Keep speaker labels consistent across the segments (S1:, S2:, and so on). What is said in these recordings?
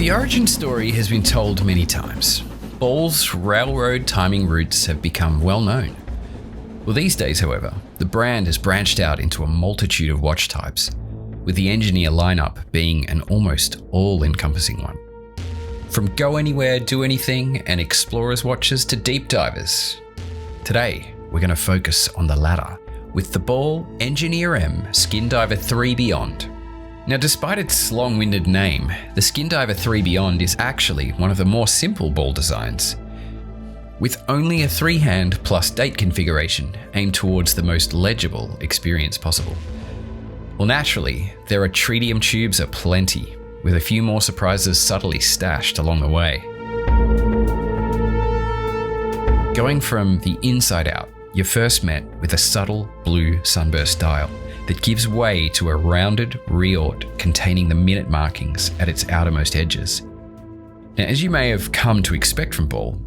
S1: The origin story has been told many times. Ball's railroad timing routes have become well known. Well, these days, however, the brand has branched out into a multitude of watch types, with the engineer lineup being an almost all-encompassing one. From go anywhere, do anything, and explorers watches to deep divers. Today, we're going to focus on the latter with the Ball Engineer M Skindiver III Beyond. Now, despite its long-winded name, the Skindiver III Beyond is actually one of the more simple ball designs, with only a 3-hand plus date configuration aimed towards the most legible experience possible. Well, naturally, there are tritium tubes aplenty, with a few more surprises subtly stashed along the way. Going from the inside out, you're first met with a subtle blue sunburst dial that gives way to a rounded reord containing the minute markings at its outermost edges. Now, as you may have come to expect from Ball,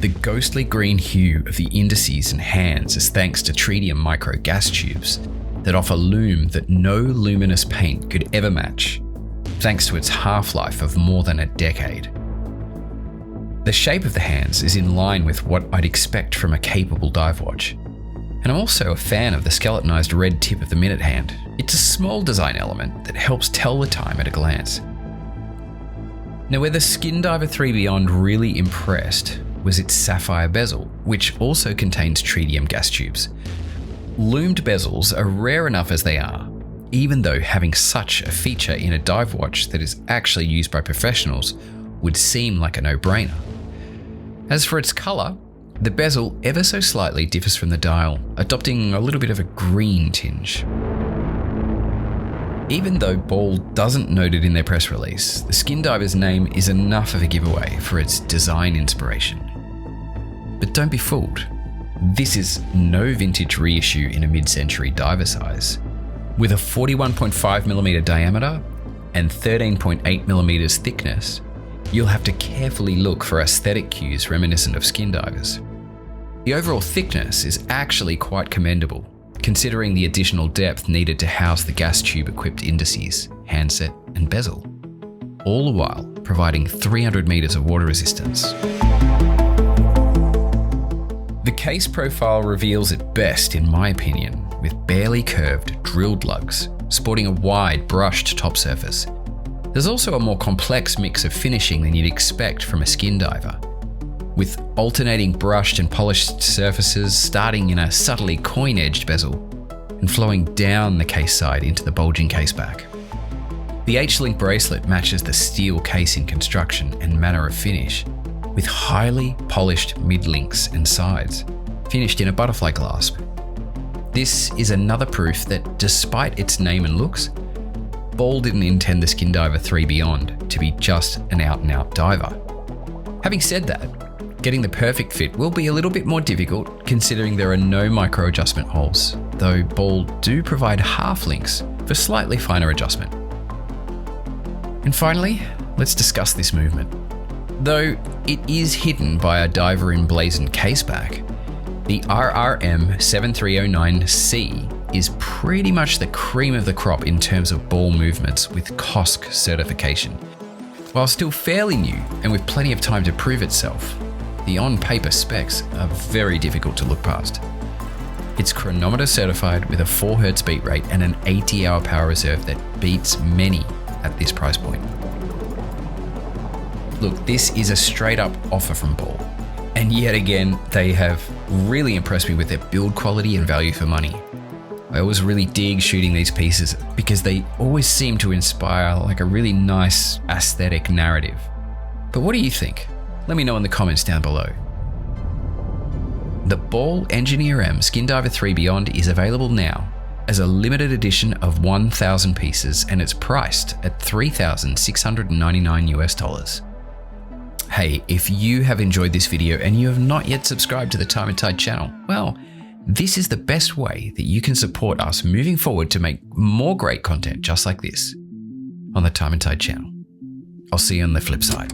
S1: the ghostly green hue of the indices and hands is thanks to tritium micro gas tubes that offer lume that no luminous paint could ever match, thanks to its half-life of more than a decade. The shape of the hands is in line with what I'd expect from a capable dive watch. And I'm also a fan of the skeletonized red tip of the minute hand. It's a small design element that helps tell the time at a glance. Now, where the Skindiver III Beyond really impressed was its sapphire bezel, which also contains tritium gas tubes. Lumed bezels are rare enough as they are, even though having such a feature in a dive watch that is actually used by professionals would seem like a no-brainer. As for its color, the bezel ever so slightly differs from the dial, adopting a little bit of a green tinge. Even though Ball doesn't note it in their press release, the Skindiver's name is enough of a giveaway for its design inspiration. But don't be fooled. This is no vintage reissue in a mid-century diver size. With a 41.5mm diameter and 13.8mm thickness, you'll have to carefully look for aesthetic cues reminiscent of Skindivers. The overall thickness is actually quite commendable, considering the additional depth needed to house the gas tube-equipped indices, handset, and bezel, all the while providing 300 meters of water resistance. The case profile reveals it best, in my opinion, with barely curved drilled lugs, sporting a wide brushed top surface. There's also a more complex mix of finishing than you'd expect from a Skindiver, with alternating brushed and polished surfaces starting in a subtly coin-edged bezel and flowing down the case side into the bulging case back. The H-link bracelet matches the steel case in construction and manner of finish, with highly polished mid-links and sides, finished in a butterfly clasp. This is another proof that despite its name and looks, Ball didn't intend the Skindiver III Beyond to be just an out-and-out diver. Having said that, getting the perfect fit will be a little bit more difficult considering there are no micro-adjustment holes, though Ball do provide half links for slightly finer adjustment. And finally, let's discuss this movement. Though it is hidden by a diver emblazoned caseback, the RRM 7309C is pretty much the cream of the crop in terms of ball movements with COSC certification. While still fairly new and with plenty of time to prove itself, the on-paper specs are very difficult to look past. It's chronometer certified with a 4Hz beat rate and an 80-hour power reserve that beats many at this price point. Look, this is a straight-up offer from Ball, and yet again, they have really impressed me with their build quality and value for money. I always really dig shooting these pieces because they always seem to inspire like a really nice aesthetic narrative. But what do you think? Let me know in the comments down below. The Ball Engineer M Skindiver III Beyond is available now as a limited edition of 1,000 pieces, and it's priced at $3,699 US. Hey, if you have enjoyed this video and you have not yet subscribed to the Time+Tide channel, well, this is the best way that you can support us moving forward to make more great content just like this on the Time+Tide channel. I'll see you on the flip side.